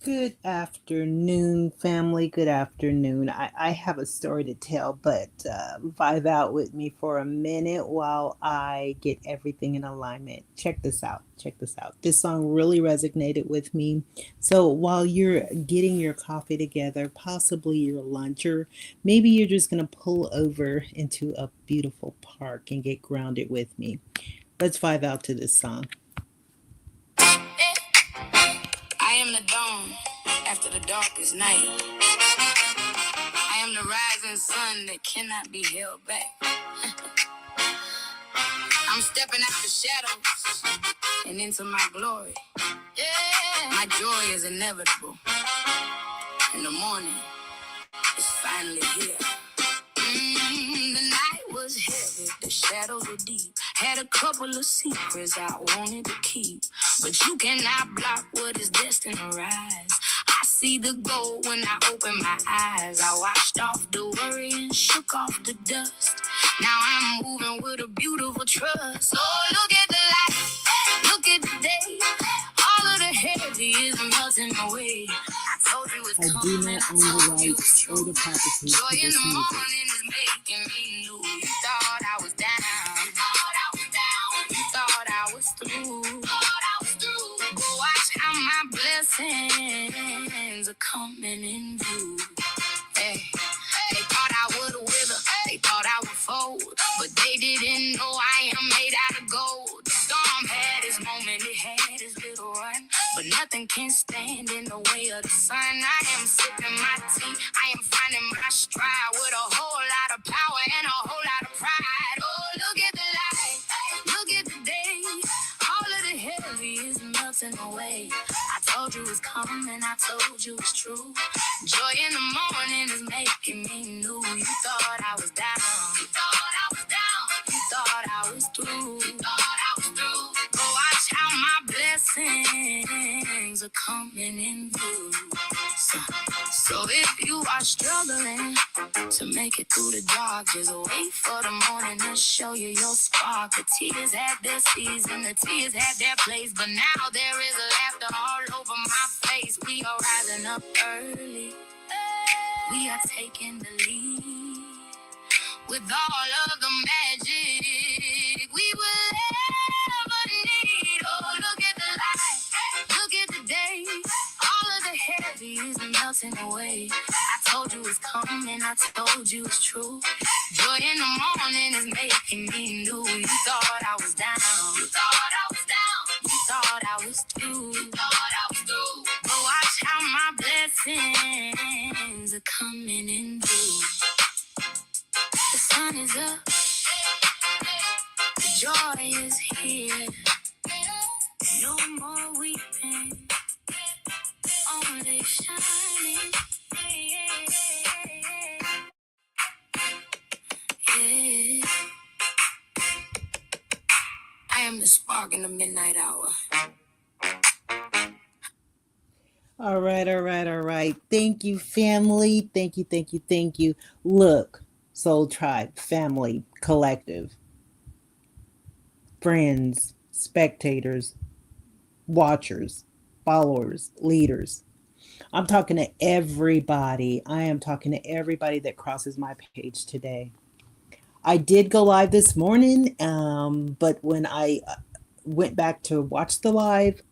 Good afternoon, family. Good afternoon. I have a story to tell, but vibe out with me for a minute while I get everything in alignment. Check this out. Check this out. This song really resonated with me. So while you're getting your coffee together, possibly your lunch, or maybe you're just going to pull over into a beautiful park and get grounded with me. Let's vibe out to this song. I am the dawn after the darkest night. I am the rising sun that cannot be held back. I'm stepping out the shadows and into my glory. Yeah. My joy is inevitable. In the morning, it's finally here. The night was heavy, the shadows were deep. Had a couple of secrets I wanted to keep. But you cannot block what is destined to rise. I see the gold when I open my eyes. I washed off the worry and shook off the dust. Now I'm moving with a beautiful trust. Oh, look at the light, look at the day. All of the heavy is melting away. I told you it's coming. I do not own the rights or the property to this music. Joy in the morning is making me new. You thought I was down. You thought I was down. You thought I was through. You thought I was through. But watch how my blessings are coming in view. Hey, they thought I would wither. They thought I would fold. But they didn't know I am made out of gold. The storm had its moment. It had its little run. But nothing can stand in the way of the sun. I am sipping my tea. I am finding my stride with a whole lot of power and a whole lot of pride. Oh, look at the light. Look at the day. All of the heavy is melting away. I told you it's coming. I told you it's true. Joy in the morning is making me new. You thought I was down. You thought I was down. You thought I was through. You thought I was through. But watch how my blessings are coming in view. So if you are struggling to make it through the dark, just wait for the morning to show you your spark. The tears had their season, the tears had their place, but now there is laughter all over my face. We are rising up early, we are taking the lead. With all of the magic we will ever need. Oh, look at the light, look at the day. All of the heavy is melting away. I told you it's coming, I told you it's true. Joy in the morning is making me new. You thought I was down. You thought I was down. You thought I was through. You thought I was through. But watch how my blessings are coming in view. The sun is up, the joy is here. No more weeping, only shining. Yeah. I am the spark in the midnight hour. All right, all right, all right. Thank you, family. Thank you, thank you, thank you. Look, Soul Tribe, family, collective, friends, spectators, watchers, followers, leaders. I'm talking to everybody. I am talking to everybody that crosses my page today. I did go live this morning, but when I went back to watch the live,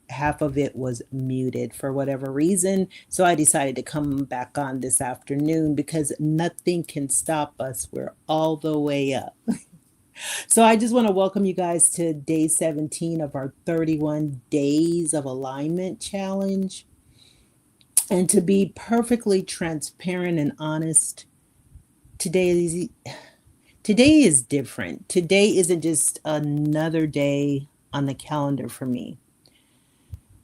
half of it was muted for whatever reason. So I decided to come back on this afternoon because nothing can stop us. We're all the way up. So I just want to welcome you guys to day 17 of our 31 Days of Alignment Challenge. And to be perfectly transparent and honest, today is different. Today isn't just another day on the calendar for me.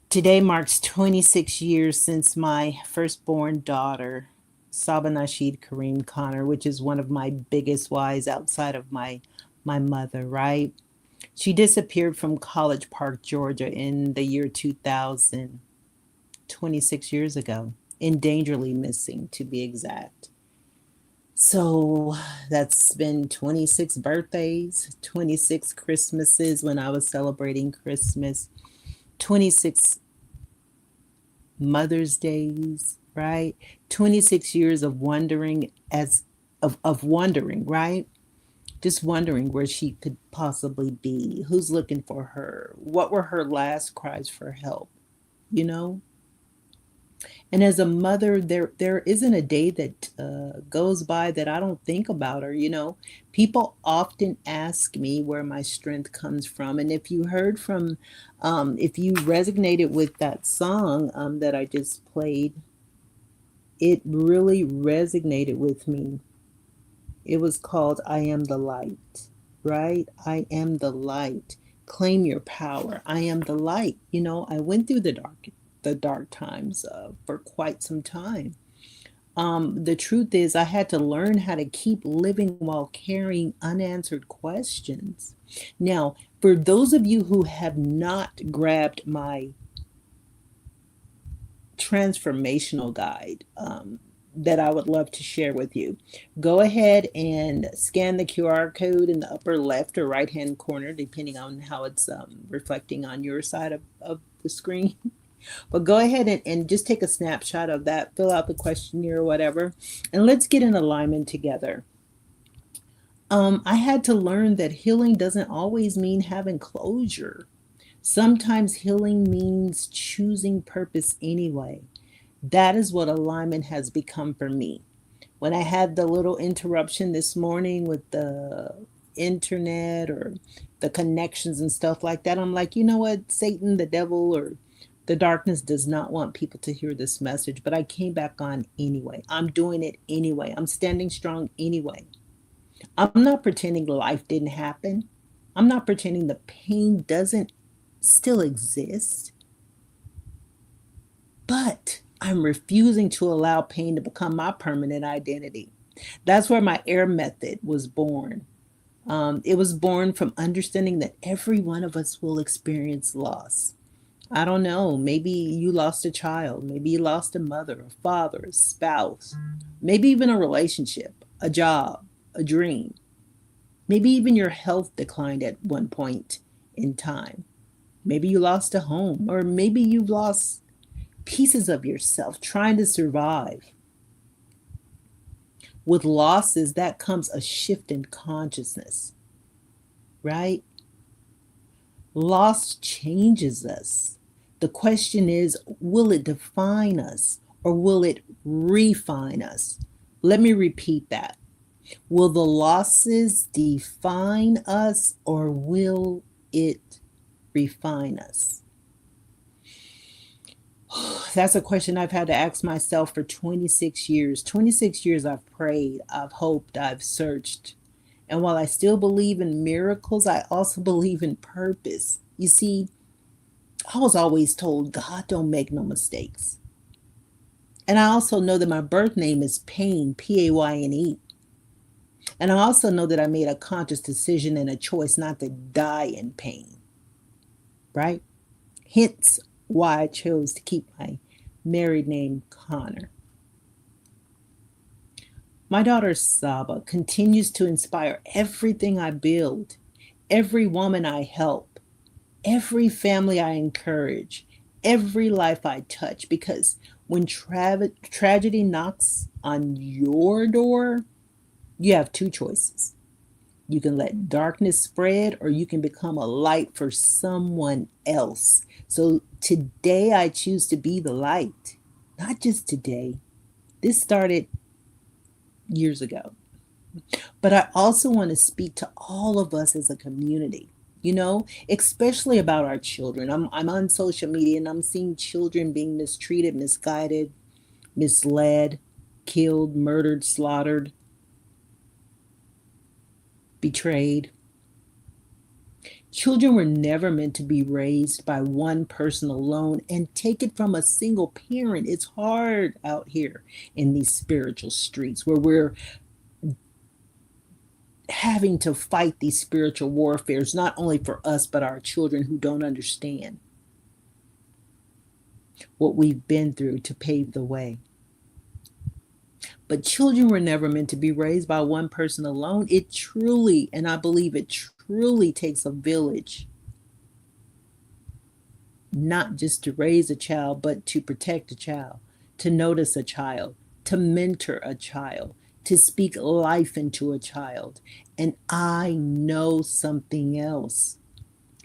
Today marks 26 years since my firstborn daughter, Saba Nasheed Kareem Connor, which is one of my biggest whys outside of my mother, right? She disappeared from College Park, Georgia in the year 2000, 26 years ago, endangeredly missing to be exact. So that's been 26 birthdays, 26 Christmases, when I was celebrating Christmas, 26 Mother's Days, right? 26 years of wondering of wondering, right? Just wondering where she could possibly be, who's looking for her, what were her last cries for help, you know? And as a mother, there isn't a day that goes by that I don't think about her. People often ask me where my strength comes from, and if you resonated with that song that I just played, it really resonated with me. It was called "I Am the Light," right? I am the light. Claim your power. I am the light. I went through the dark times for quite some time. The truth is, I had to learn how to keep living while carrying unanswered questions. Now, for those of you who have not grabbed my transformational guide that I would love to share with you, go ahead and scan the QR code in the upper left or right hand corner, depending on how it's reflecting on your side of the screen. But go ahead and just take a snapshot of that, fill out the questionnaire or whatever, and let's get in alignment together. I had to learn that healing doesn't always mean having closure. Sometimes healing means choosing purpose anyway. That is what alignment has become for me. When I had the little interruption this morning with the internet or the connections and stuff like that, I'm like, you know what? Satan, the devil, or the darkness does not want people to hear this message, but I came back on anyway. I'm doing it anyway. I'm standing strong anyway. I'm not pretending life didn't happen. I'm not pretending the pain doesn't still exist, but I'm refusing to allow pain to become my permanent identity. That's where my AIR method was born. It was born from understanding that every one of us will experience loss. I don't know. Maybe you lost a child. Maybe you lost a mother, a father, a spouse. Maybe even a relationship, a job, a dream. Maybe even your health declined at one point in time. Maybe you lost a home, or maybe you've lost pieces of yourself trying to survive. With losses, that comes a shift in consciousness, right? Loss changes us. The question is, will it define us or will it refine us? Let me repeat that. Will the losses define us or will it refine us? That's a question I've had to ask myself for 26 years. 26 years I've prayed, I've hoped, I've searched. And while I still believe in miracles, I also believe in purpose. You see, I was always told God don't make no mistakes. And I also know that my birth name is Paine, Payne. And I also know that I made a conscious decision and a choice not to die in pain, right? Hence why I chose to keep my married name Connor. My daughter Saba continues to inspire everything I build, every woman I help, every family I encourage, every life I touch, because when tragedy knocks on your door, you have two choices. You can let darkness spread, or you can become a light for someone else. So today I choose to be the light. Not just today. This started years ago. But I also want to speak to all of us as a community, especially about our children. I'm on social media and I'm seeing children being mistreated, misguided, misled, killed, murdered, slaughtered, betrayed. Children were never meant to be raised by one person alone and take it from a single parent. It's hard out here in these spiritual streets where we're having to fight these spiritual warfares, not only for us, but our children who don't understand what we've been through to pave the way. But children were never meant to be raised by one person alone. It truly, and I believe it truly takes a village. not just to raise a child, but to protect a child, to notice a child, to mentor a child, to speak life into a child. And I know something else.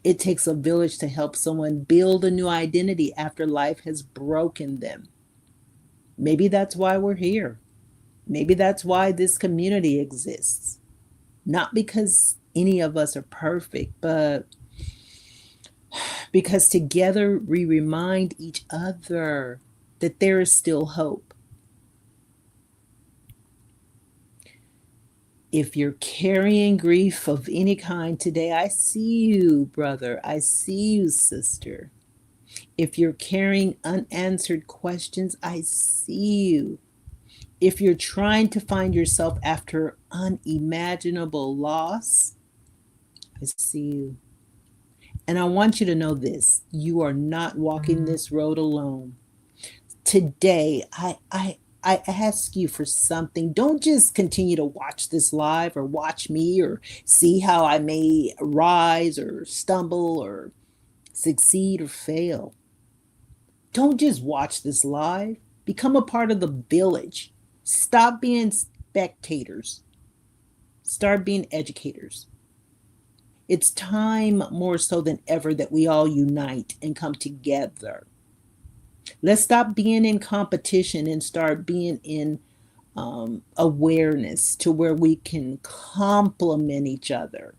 It takes a village to help someone build a new identity after life has broken them. Maybe that's why we're here. Maybe that's why this community exists. Not because any of us are perfect, but because together we remind each other that there is still hope. If you're carrying grief of any kind today, I see you, brother. I see you, sister. If you're carrying unanswered questions, I see you. If you're trying to find yourself after unimaginable loss, I see you. And I want you to know this: you are not walking this road alone. Today, I ask you for something. Don't just continue to watch this live or watch me or see how I may rise or stumble or succeed or fail. Don't just watch this live. Become a part of the village. Stop being spectators. Start being educators. It's time more so than ever that we all unite and come together. Let's stop being in competition and start being in awareness to where we can complement each other,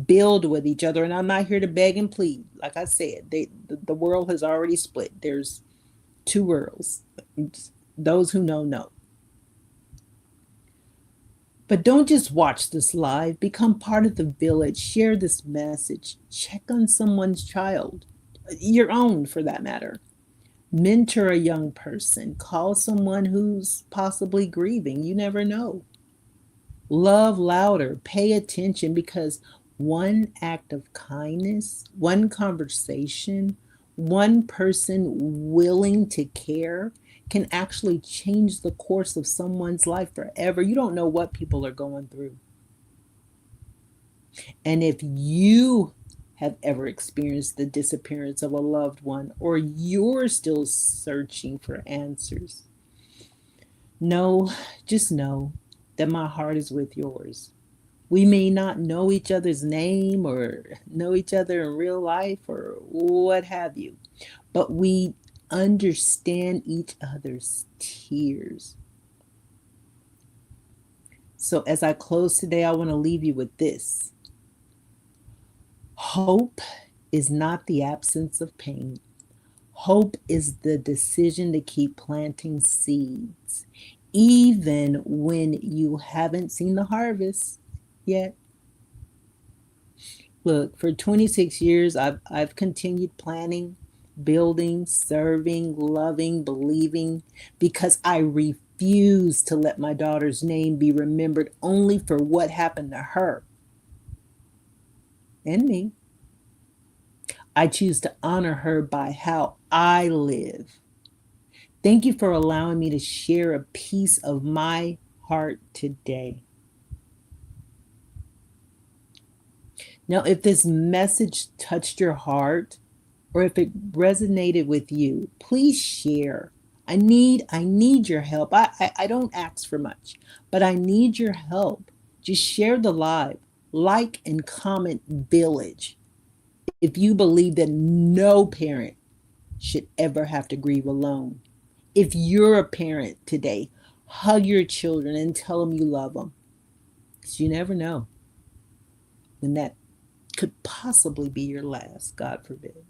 build with each other. And I'm not here to beg and plead. Like I said, the world has already split. There's two worlds. Those who know. But don't just watch this live. Become part of the village. Share this message. Check on someone's child, your own for that matter. Mentor a young person. Call someone who's possibly grieving. You never know. Love louder. Pay attention, because one act of kindness, one conversation, one person willing to care can actually change the course of someone's life forever. You don't know what people are going through. And if you have ever experienced the disappearance of a loved one, or you're still searching for answers, just know that my heart is with yours. We may not know each other's name or know each other in real life or what have you, but we understand each other's tears. So as I close today, I want to leave you with this. Hope is not the absence of pain. Hope is the decision to keep planting seeds, even when you haven't seen the harvest yet. Look, for 26 years, I've continued planning, building, serving, loving, believing, because I refuse to let my daughter's name be remembered only for what happened to her and me. I choose to honor her by how I live. Thank you for allowing me to share a piece of my heart today. Now, if this message touched your heart, or if it resonated with you, please share. I need your help. I don't ask for much, but I need your help. Just share the live, like and comment village. If you believe that no parent should ever have to grieve alone. If you're a parent today, hug your children and tell them you love them. Because you never know when that could possibly be your last, God forbid.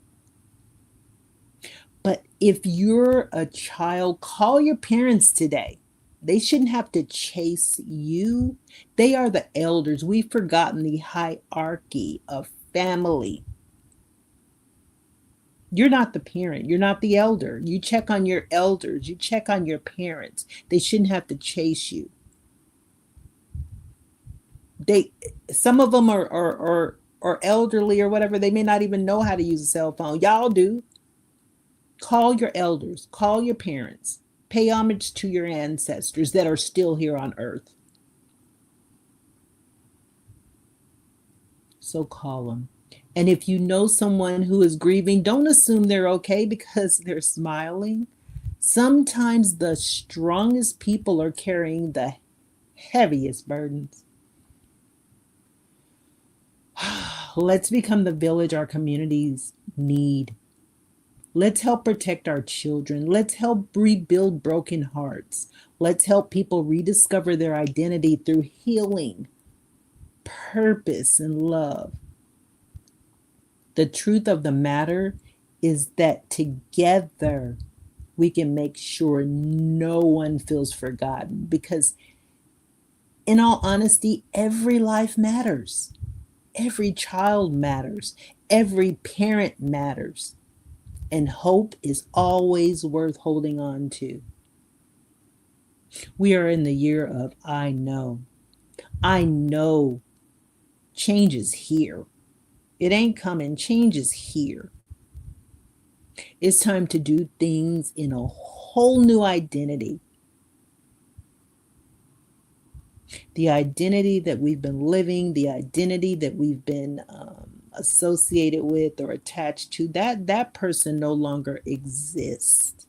But if you're a child, call your parents today. They shouldn't have to chase you. They are the elders. We've forgotten the hierarchy of family. You're not the parent. You're not the elder. You check on your elders. You check on your parents. They shouldn't have to chase you. Some of them are elderly or whatever. They may not even know how to use a cell phone. Y'all do. Call your elders. Call your parents. Pay homage to your ancestors that are still here on earth. So call them. And if you know someone who is grieving, don't assume they're okay because they're smiling. Sometimes the strongest people are carrying the heaviest burdens. Let's become the village our communities need. Let's help protect our children. Let's help rebuild broken hearts. Let's help people rediscover their identity through healing, purpose, and love. The truth of the matter is that together we can make sure no one feels forgotten because, in all honesty, every life matters. Every child matters. Every parent matters. And hope is always worth holding on to. We are in the year of I know. I know change is here. It ain't coming, change is here. It's time to do things in a whole new identity. The identity that we've been living, the identity that we've been associated with or attached to, that person no longer exists.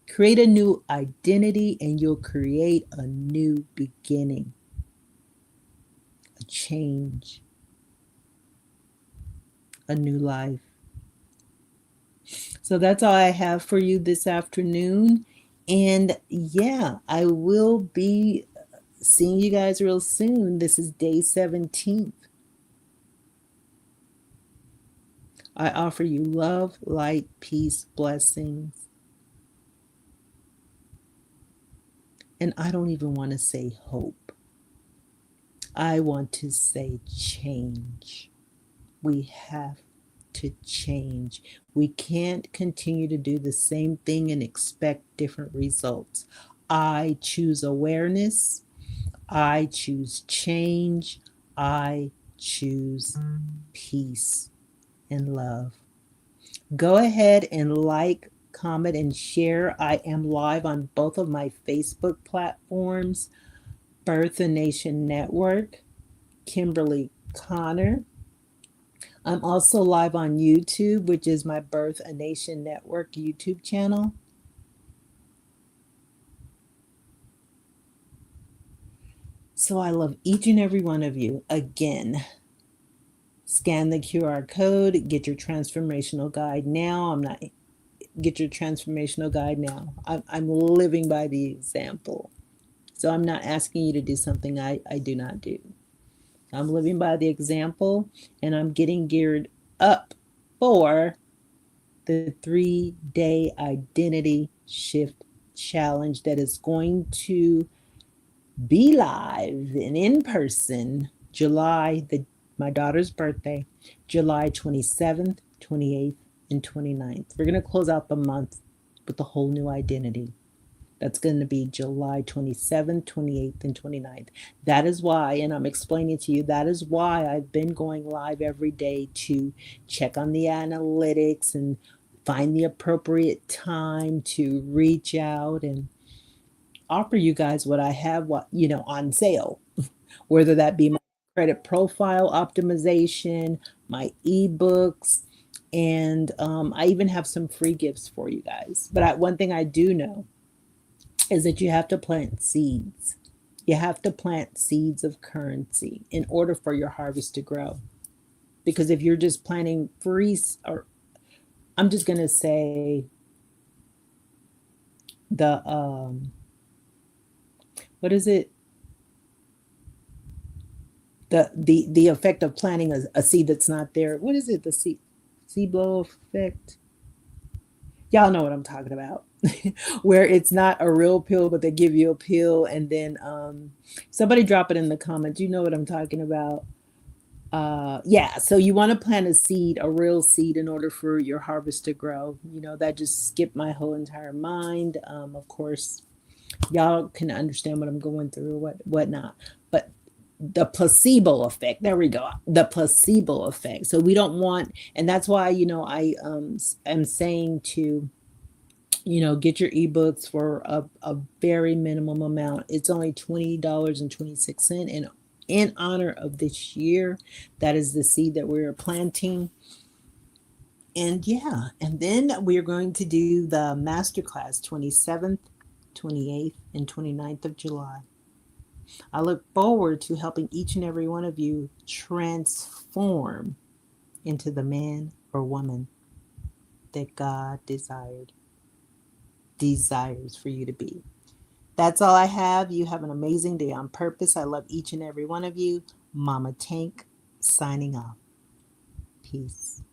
Create a new identity and you'll create a new beginning, a change, a new life. So that's all I have for you this afternoon. And yeah, I will be seeing you guys real soon. This is day 17th. I offer you love, light, peace, blessings. And I don't even want to say hope. I want to say change. We have to change. We can't continue to do the same thing and expect different results. I choose awareness. I choose change. I choose peace and love. Go ahead and like, comment, and share. I am live on both of my Facebook platforms, Birth a Nation Network, Kimberly Connor. I'm also live on YouTube, which is my Birth a Nation Network YouTube channel. So I love each and every one of you. Again, scan the QR code, get your transformational guide now. Get your transformational guide now. I'm living by the example. So I'm not asking you to do something I do not do. I'm living by the example and I'm getting geared up for the 3-day identity shift challenge that is going to be live and in person my daughter's birthday, July 27th, 28th, and 29th. We're going to close out the month with a whole new identity. That's going to be July 27th, 28th, and 29th. That is why, and I'm explaining to you, that is why I've been going live every day to check on the analytics and find the appropriate time to reach out and offer you guys what I have, on sale, whether that be my credit profile optimization, my ebooks, and I even have some free gifts for you guys. But one thing I do know is that you have to plant seeds. You have to plant seeds of currency in order for your harvest to grow. Because if you're just planting or I'm just going to say the, what is it? The effect of planting a seed that's not there. What is it? The seed blow effect. Y'all know what I'm talking about. Where it's not a real pill, but they give you a pill, and then somebody drop it in the comments. You know what I'm talking about. Yeah, so you want to plant a real seed, in order for your harvest to grow. That just skipped my whole entire mind. Of course, y'all can understand what I'm going through or whatnot. But the placebo effect, there we go. The placebo effect. So we don't want, and that's why, I am saying to, get your ebooks for a very minimum amount. It's only $20.26, and in honor of this year. That is the seed that we're planting. And yeah, and then we're going to do the masterclass 27th, 28th, and 29th of July. I look forward to helping each and every one of you transform into the man or woman that God desires for you to be. That's all I have. You have an amazing day on purpose. I love each and every one of you. Mama Tank signing off. Peace.